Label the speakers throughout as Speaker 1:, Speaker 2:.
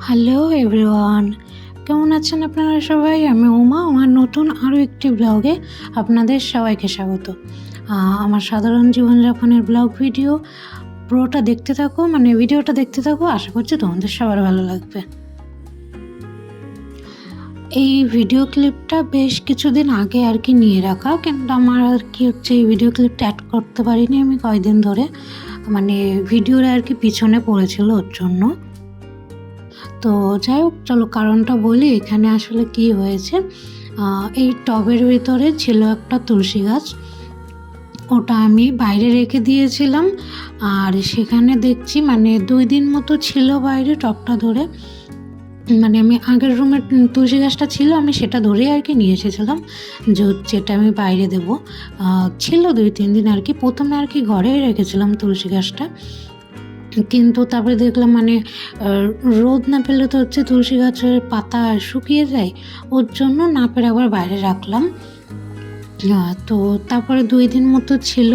Speaker 1: Hello everyone, কেমন আছেন আপনারা সবাই? আমি উমা, আমার নতুন আরও একটি ব্লগে আপনাদের সবাইকে স্বাগত। আমার সাধারণ জীবনযাপনের ব্লগ ভিডিও পুরোটা দেখতে থাকো, ভিডিওটা দেখতে থাকো, আশা করছি তোমাদের সবার ভালো লাগবে। এই ভিডিও ক্লিপটা বেশ কিছুদিন আগে আর কি নিয়ে রাখা, কিন্তু আমার আর কি হচ্ছে এই ভিডিও ক্লিপটা অ্যাড করতে পারিনি আমি কয়েকদিন ধরে, ভিডিওর আর কি পিছনে পড়েছিল ওর জন্য। তো যাই হোক, চলো কারণটা বলি। এখানে আসলে কি হয়েছে, এই টবের ভিতরে ছিল একটা তুলসী গাছ, ওটা আমি বাইরে রেখে দিয়েছিলাম। আর সেখানে দেখছি 2 দিন মতো ছিল বাইরে টবটা ধরে, আমি আগের রুমের তুলসী গাছটা ছিল, আমি সেটা ধরেই আর কি নিয়ে এসেছিলাম যেটা আমি বাইরে দেবো। ছিল 2-3 দিন আর কি। প্রথমে আর কি ঘরেই রেখেছিলাম তুলসী গাছটা, কিন্তু তারপরে দেখলাম রোদ না পেলে তো হচ্ছে তুলসী গাছের পাতা শুকিয়ে যায়, ওর জন্য না পেরে আবার বাইরে রাখলাম। তো তারপরে 2 দিন মতো ছিল।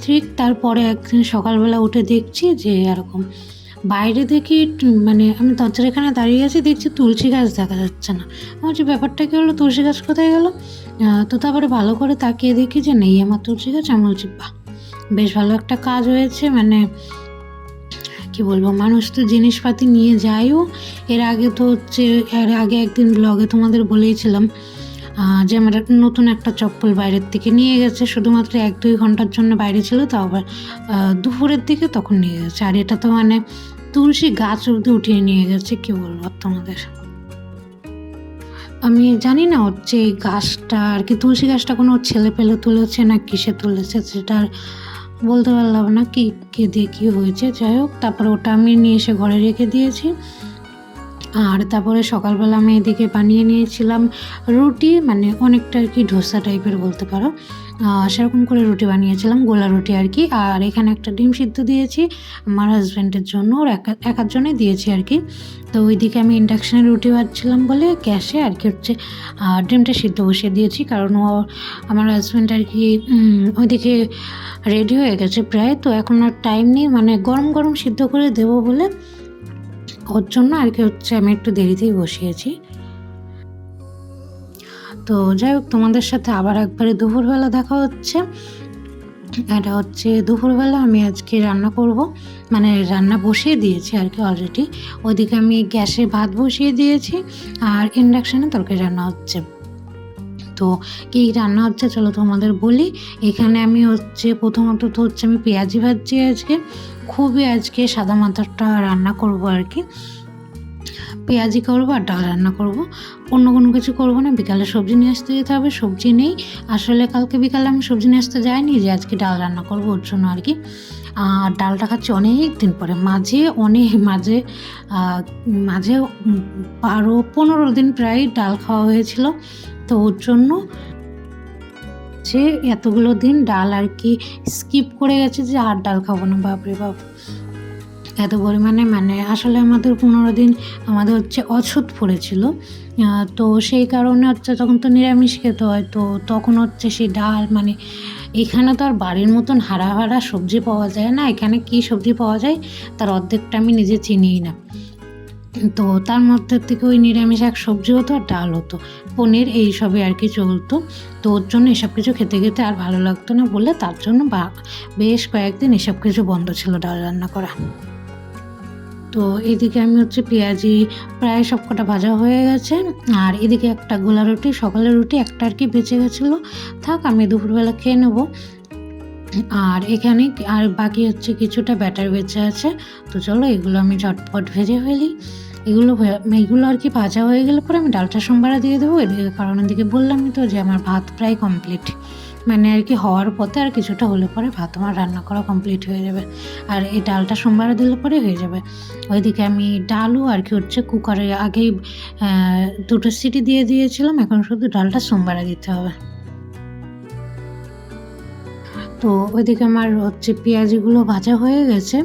Speaker 1: ঠিক তারপরে একদিন সকালবেলা উঠে দেখছি যে এরকম বাইরে দেখি, আমি দরজার এখানে দাঁড়িয়ে আছি, দেখছি তুলসী গাছ দেখা যাচ্ছে না। আমার যে ব্যাপারটা কী হলো, তুলসী গাছ কোথায় গেল? তো তারপরে ভালো করে তাকিয়ে দেখি যে নেই আমার তুলসী গাছ। আমি বলছি বাহ, বেশ ভালো একটা কাজ হয়েছে। কি বলবো, মানুষ তো জিনিসপাতি নিয়ে যায়ও। এর আগে একদিন ব্লগে তোমাদের বলেইছিলাম যে আমার নতুন একটা চপ্পল বাইরের থেকে নিয়ে গেছে, শুধুমাত্র 1-2 ঘন্টার জন্য বাইরে ছিল, তাও আবার দুপুরের দিকে, তখন নিয়ে গেছে। আর এটা তো তুলসী গাছ অব্দি উঠিয়ে নিয়ে গেছে। কি বলবো তোমাদের, আমি জানি না হচ্ছে এই গাছটা আর কি, তুলসী গাছটা কোনো ছেলে পেলে তুলেছে না কিসে তুলেছে সেটা বলতে পারলাম না, কে দিয়ে কী হয়েছে। যাই হোক, তারপরে ওটা আমি নিয়ে এসে ঘরে রেখে দিয়েছি। আর তারপরে সকালবেলা আমি এদিকে বানিয়ে নিয়েছিলাম রুটি, অনেকটা আর কি ধোসা টাইপের বলতে পারো, সেরকম করে রুটি বানিয়েছিলাম, গোলা রুটি আর কি। আর এখানে একটা ডিম সিদ্ধ দিয়েছি আমার হাজব্যান্ডের জন্য, ওর একার জন্যই দিয়েছি আর কি। তো ওইদিকে আমি ইন্ডাকশানে রুটি বানাচ্ছিলাম বলে গ্যাসে আর কি হচ্ছে ডিমটা সিদ্ধ বসিয়ে দিয়েছি, কারণ আমার হাজব্যান্ড আর কি ওইদিকে রেডি হয়ে গেছে প্রায়। তো এখন আর টাইম নেই, গরম গরম সিদ্ধ করে দেবো বলে, ওর জন্য আর কি হচ্ছে আমি একটু দেরিতেই বসিয়েছি। তো যাই হোক, তোমাদের সাথে আবার একবারে দুপুরবেলা দেখা হচ্ছে। এটা হচ্ছে দুপুরবেলা আমি আজকে রান্না করব, রান্না বসিয়ে দিয়েছি আর কি অলরেডি। ওইদিকে আমি গ্যাসে ভাত বসিয়ে দিয়েছি আর ইন্ডাকশানে তরকারি রান্না হচ্ছে। তো কী রান্না হচ্ছে চলো তোমাদের বলি। এখানে আমি প্রথমত আমি পেঁয়াজি ভাজছি আজকে, খুবই আজকে সাদা মাথাটা রান্না করব আর কি। পেঁয়াজি করবো আর ডাল রান্না করব, অন্য কোনো কিছু করবো না। বিকালে সবজি নিয়ে আসতে যেতে হবে, সবজি নেই আসলে। কালকে বিকালে আমি সবজি নিয়ে আসতে যাইনি, যে আজকে ডাল রান্না করবো ওর জন্য আর কি। আর ডালটা খাচ্ছি অনেক দিন পরে, মাঝে 12-15 দিন প্রায় ডাল খাওয়া হয়েছিল। তো ওর জন্য এতগুলো দিন ডাল আর কি স্কিপ করে গেছে, যে আর ডাল খাবো না। বাপরে বাপ, এত পরিমাণে আসলে আমাদের 15 দিন আমাদের অছুত পড়েছিল। তো সেই কারণে তখন তো নিরামিষ খেতে হয়। তো তখন সেই ডাল, এখানে তো আর বাড়ির মতন হারা হারা সবজি পাওয়া যায় না। এখানে কি সবজি পাওয়া যায় তার অর্ধেকটা আমি নিজে চিনিই না। তো তার মধ্যে থেকে ওই নিরামিষ এক সবজি হতো আর ডাল হতো, পনির, এইসবই আর কি চলতো। তো ওর জন্য এসব কিছু খেতে খেতে আর ভালো লাগতো না বলে, তার জন্য বেশ কয়েকদিন এসব কিছু বন্ধ ছিল ডাল রান্না করা। তো এদিকে আমি পেঁয়াজি প্রায় সবকটা ভাজা হয়ে গেছে। আর এদিকে একটা গোলা রুটি, সকালের রুটি একটা আর কি বেঁচে গেছিলো, থাক আমি দুপুরবেলা খেয়ে নেবো। আর এখানে আর বাকি কিছুটা ব্যাটার বেঁচে আছে। তো চলো এগুলো আমি ঝটপট ভেজে ফেলি। এগুলো আর কি ভাজা হয়ে গেলে পরে আমি ডালটা সোমবারে দিয়ে দেবো এদিকে, কারণ এদিকে বললামই তো যে আমার ভাত প্রায় কমপ্লিট, আর কি হওয়ার পথে, আর কিছুটা হলে পরে ভাত আমার রান্না করা কমপ্লিট হয়ে যাবে। আর এই ডালটা সোমবারে দিলে পরে হয়ে যাবে। ওইদিকে আমি ডালও আর কি কুকারে আগেই 2টো সিটি দিয়ে দিয়েছিলাম, এখন শুধু ডালটা সোমবারে দিতে হবে। তো ওইদিকে আমার পেঁয়াজিগুলো ভাজা হয়ে গেছে।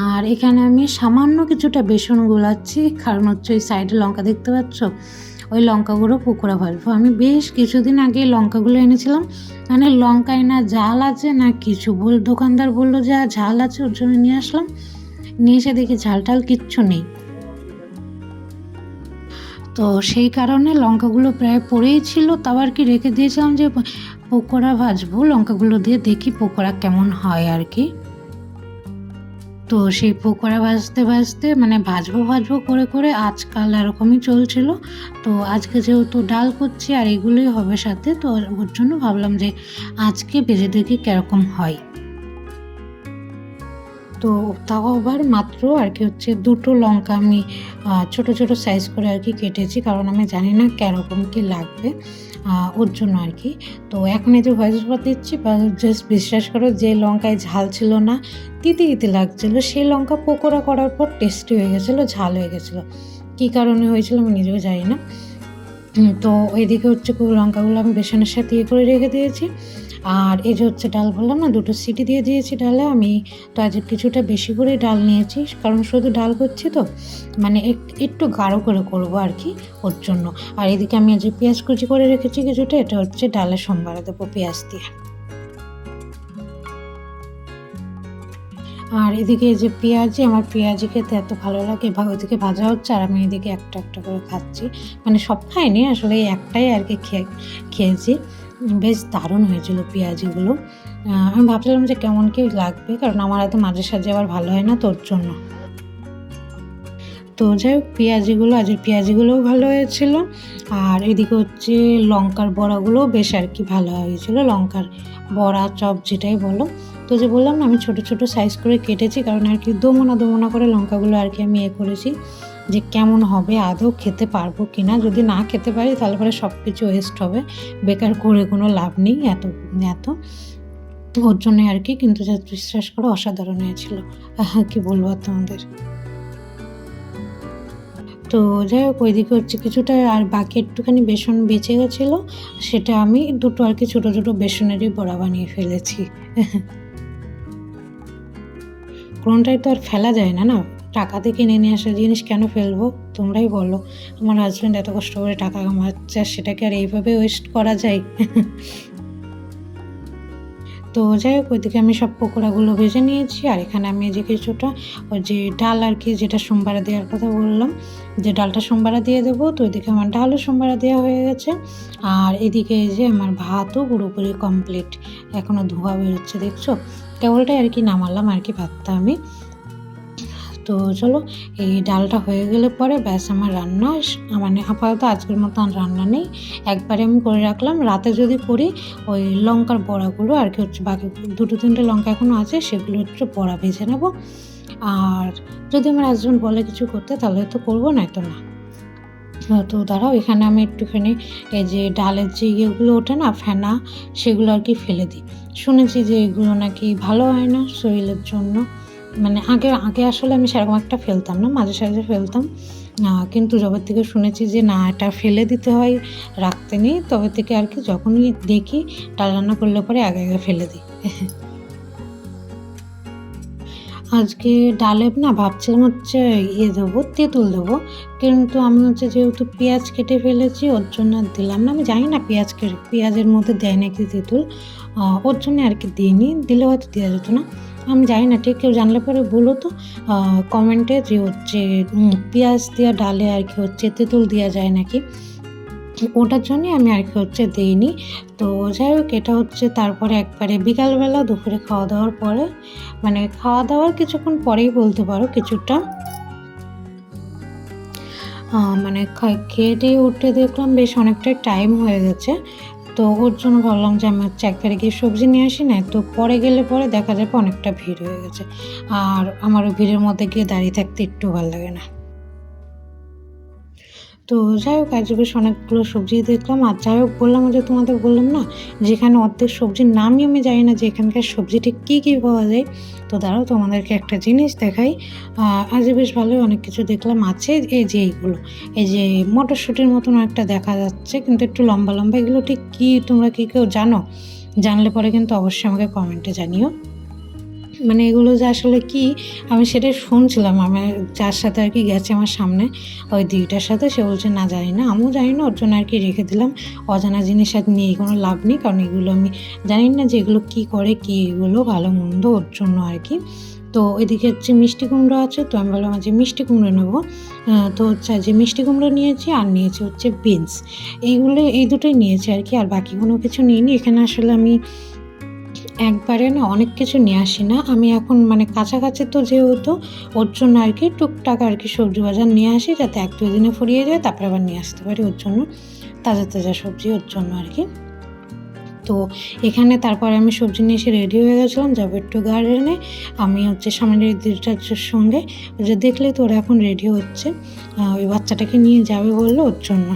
Speaker 1: আর এখানে আমি সামান্য কিছুটা বেসন গোলাচ্ছি, কারণ ওই সাইডে লঙ্কা দেখতে পাচ্ছ, ওই লঙ্কাগুলো পকোড়া ভাজবো। আমি বেশ কিছুদিন আগে লঙ্কাগুলো এনেছিলাম, লঙ্কায় না ঝাল আছে না কিছু, দোকানদার বললো যে ঝাল আছে, ওর জন্য নিয়ে আসলাম। নিয়ে এসে দেখি ঝাল টাল কিচ্ছু নেই। তো সেই কারণে লঙ্কাগুলো প্রায় পড়েই ছিল, তাও আর কি রেখে দিয়েছিলাম যে পকোড়া ভাজবো, লঙ্কাগুলো দিয়ে দেখি পকোড়া কেমন হয় আর কি। তো সেই পকোড়া ভাজতে ভাজতে মানে ভাজবো করে করে আজকাল এরকমই চলছিল। তো আজকে যেহেতু ডাল করছি আর এগুলোই হবে সাথে, তো ওর জন্য ভাবলাম যে আজকে ভেজে দেখি কীরকম হয়। তো তাও আবার মাত্র আর কি হচ্ছে 2টো লঙ্কা আমি ছোট ছোট সাইজ করে আর কি কেটেছি, কারণ আমি জানি না কীরকম কী লাগবে ওর জন্য আর কি। তো এখন এই যে ভয়েস ওভার দিচ্ছি, জাস্ট বিশ্বাস করো, যে লঙ্কায় ঝাল ছিল না, তিতে তিতে লাগছিলো, সেই লঙ্কা পকোড়া করার পর টেস্টি হয়ে গেছিলো, ঝাল হয়ে গেছিলো। কী কারণে হয়েছিল আমি নিজেও জানি না। তো এইদিকে হচ্ছে লঙ্কাগুলো আমি বেসনের সাথে ইয়ে করে রেখে দিয়েছি। আর এই যে হচ্ছে ডাল বললাম না, 2টো সিটি দিয়ে দিয়েছি ডালে আমি। তো আজ কিছুটা বেশি করে ডাল নিয়েছি, কারণ শুধু ডাল করছি তো, মানে একটু গাঢ় করে করবো আর কি, ওর জন্য। আর এদিকে আমি আজ পেঁয়াজ কুচি করে রেখেছি কিছুটা, এটা হচ্ছে ডালে সম্বারে দেবো পেঁয়াজ দিয়ে। আর এদিকে এই যে আমার পেঁয়াজি খেতে এত ভালো লাগে, ওইদিকে ভাজা হচ্ছে আর আমি এদিকে একটা একটা করে খাচ্ছি। মানে সব খাইনি আসলে, এই একটাই আর কি খেয়েছি। বেশ দারুণ হয়েছিল পেঁয়াজিগুলো। আমি ভাবছিলাম যে কেমন কি লাগবে, কারণ আমার এত মাঝে সাঝে আবার ভালো হয় না, তোর জন্য। তো যাই হোক, আজের পেঁয়াজিগুলোও ভালো হয়েছিল। আর এদিকে হচ্ছে লঙ্কার বড়াগুলোও বেশ আর কি ভালো হয়েছিল, লঙ্কার বড়া চপ যেটাই বলো। তো যে বললাম না, আমি ছোট ছোট সাইজ করে কেটেছি, কারণ আর কি দোমনা করে লঙ্কাগুলো আর কি আমি করেছি যে কেমন হবে, আদৌ খেতে পারবো কি না। যদি না খেতে পারি তাহলে পরে সব কিছু ওয়েস্ট হবে, বেকার করে কোনো লাভ নেই এত এত ওর জন্যে আর কি। কিন্তু বিশ্বাস করো, অসাধারণ হয়েছিল, কি বলবো তোমাদের। তো যাই হোক, ওইদিকে হচ্ছে কিছুটা আর বাকি একটুখানি বেসন বেঁচে গেছিলো, সেটা আমি 2টো আর কি ছোটো ছোটো বেসনেরই বড়া বানিয়ে ফেলেছি। কোনোটাই তো আর ফেলা যায় না, না, টাকাতে কিনে নিয়ে আসা জিনিস কেন ফেলবো, তোমরাই বলো। আমার হাজব্যান্ড এত কষ্ট করে টাকা কামাচ্ছে, আর সেটাকে আর এইভাবে ওয়েস্ট করা যায়? তো যাই হোক, ওইদিকে আমি সব পকোড়াগুলো ভেজে নিয়েছি। আর এখানে আমি যে কিছুটা ওই যে ডাল আর কি, যেটা সোমবারে দেওয়ার কথা বললাম, যে ডালটা সোমবারে দিয়ে দেবো, তো ওইদিকে আমার ডালও সোমবারে দেওয়া হয়ে গেছে। আর এদিকে এই যে আমার ভাতও পুরোপুরি কমপ্লিট, এখনও ধোয়া বেরোচ্ছে দেখছো, কেবলটাই আর কি নামালাম আর কি ভাতটা আমি। তো চলো, এই ডালটা হয়ে গেলে পরে ব্যাস আমার রান্না, মানে আপাতত আজকের মতো আর রান্না নেই। একবারে আমি করে রাখলাম, রাতে যদি করি ওই লঙ্কার বড়াগুলো আর কি হচ্ছে, বাকি 2-3টে লঙ্কা এখনও আছে, সেগুলো হচ্ছে বড়া ভেজে নেব। আর যদি আমার হাজব্যান্ড বলে কিছু করতে, তাহলে তো করবো, নয়তো না। তো দাঁড়াও, এখানে আমি একটুখানি এই যে ডালের যে ইয়েগুলো ওঠে না, ফেনা, সেগুলো আর কি ফেলে দিই। শুনেছি যে এগুলো নাকি ভালো হয় না শরীরের জন্য। মানে আগে আসলে আমি সেরকম একটা ফেলতাম না, মাঝে সাঝে ফেলতাম, কিন্তু যবে থেকে শুনেছি যে না, এটা ফেলে দিতে হয়, রাখতে নেই, তবে থেকে আর কি যখনই দেখি ডাল রান্না করলে পরে আগে ফেলে দিই। আজকে ডালে না ভাবছিলাম হচ্ছে দেবো, তেঁতুল দেবো, কিন্তু আমি হচ্ছে যেহেতু পেঁয়াজ কেটে ফেলেছি, ওর জন্য দিলাম না। আমি জানি না পেঁয়াজের মধ্যে দেয় নাকি তেঁতুল, ওর জন্য আর কি দিইনি, দিলে হয়তো দেওয়া যেত না, আমি জানি না ঠিক। কেউ জানলে পরে বলো তো কমেন্টে, যে হচ্ছে পেঁয়াজ দেওয়া ডালে আর কি হচ্ছে তেঁতুল দেওয়া যায় নাকি, ওটার জন্যই আমি আর কি হচ্ছে দিইনি। তো যাই হোক, এটা হচ্ছে তারপরে একবারে বিকালবেলা দুপুরে খাওয়া দাওয়ার পরে, মানে খাওয়া দাওয়ার কিছুক্ষণ পরেই বলতে পারো, কিছুটা মানে খেয়ে উঠে দেখলাম বেশ অনেকটাই টাইম হয়ে গেছে। তো ওর জন্য ভাবলাম যে আমি হচ্ছে একবারে গিয়ে সবজি নিয়ে আসি, না তো পরে গেলে পরে দেখা যাবে অনেকটা ভিড় হয়ে গেছে, আর আমার ওই ভিড়ের মধ্যে গিয়ে দাঁড়িয়ে থাকতে একটু ভালো লাগে না। তো যাই হোক, আজ বেশ অনেকগুলো সবজি দেখলাম। আর যাই হোক, বললাম যে তোমাদের বললাম না, যেখানে অর্ধেক সবজির নামই আমি জানি না যে এখানকার সবজি ঠিক কী কী পাওয়া যায়। তো দাঁড়াও, তোমাদেরকে একটা জিনিস দেখাই। আজ বেশ ভালোই অনেক কিছু দেখলাম আছে, এই যে এইগুলো, এই যে মটরশুঁটির মতন একটা দেখা যাচ্ছে, কিন্তু একটু লম্বা লম্বা, এগুলো ঠিক কী, তোমরা কি কেউ জানো? জানলে পরে কিন্তু অবশ্যই আমাকে কমেন্টে জানিও। মানে এগুলো যে আসলে কি, আমি সেটাই শুনছিলাম, আমার যার সাথে আর কি গেছে আমার সামনে, ওই দিদিটার সাথে, সে বলছে না জানি না, আমিও জানি না, ওর জন্য আর কি রেখে দিলাম। অজানা জিনিস আর নিয়ে কোনো লাভ নেই, কারণ এগুলো আমি জানি না যে এগুলো কী করে, কি এগুলো ভালো মন্দ, ওর জন্য আর কি। তো তো এদিকে হচ্ছে মিষ্টি কুমড়ো আছে, তো আমি ভাবলাম যে মিষ্টি কুমড়ো নেবো। তো হচ্ছে যে মিষ্টি কুমড়ো নিয়েছি আর নিয়েছি হচ্ছে বিনস, এই দুটোই নিয়েছি আর কি, আর বাকি কোনো কিছু নিইনি। এখানে আসলে আমি একবারে না অনেক কিছু নিয়ে আসি না, আমি এখন মানে কাছাকাছি তো যেহেতু, ওর জন্য আর কি টুকটাক আর কি সবজি বাজার নিয়ে আসি, যাতে 1-2 দিনে ফুরিয়ে যায়, তারপরে আবার নিয়ে আসতে পারি। ওর জন্য তাজা তাজা সবজি, ওর জন্য আর কি। তো এখানে তারপরে আমি সবজি নিয়ে এসে রেডি হয়ে গেছিলাম, যাবো একটু গার্ডেনে। আমি হচ্ছে সামনের দিদিটার সঙ্গে, যে দেখলেই তো ওরা এখন রেডি হচ্ছে, ওই বাচ্চাটাকে নিয়ে যাবে বললো, ওর জন্য।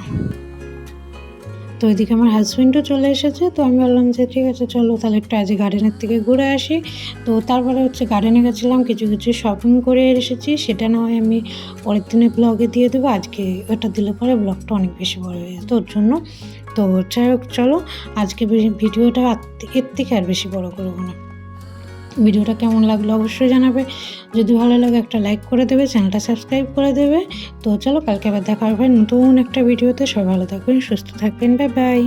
Speaker 1: তো এদিকে আমার হাজব্যান্ডও চলে এসেছে, তো আমি বললাম যে ঠিক আছে চলো তাহলে একটু আজ গার্ডেনের থেকে ঘুরে আসি। তো তারপরে হচ্ছে গার্ডেনে গেছিলাম, কিছু কিছু শপিং করে এসেছি, সেটা না হয় আমি পরের দিনে ব্লগে দিয়ে দেবো, আজকে ওটা দিলে পরে ব্লগটা অনেক বেশি বড় হয়ে যেত, ওর জন্য। তো যাই হোক চলো, আজকে ভিডিওটা এর থেকে আর বেশি বড় করবো না। ভিডিওটা কেমন লাগলো অবশ্যই জানাবে, যদি ভালো লাগে একটা লাইক করে দেবে, চ্যানেলটা সাবস্ক্রাইব করে দেবে। তো চলো কালকে আবার দেখা হবে নতুন একটা ভিডিওতে। সবাই ভালো থাকবেন, সুস্থ থাকবেন, বাই বাই।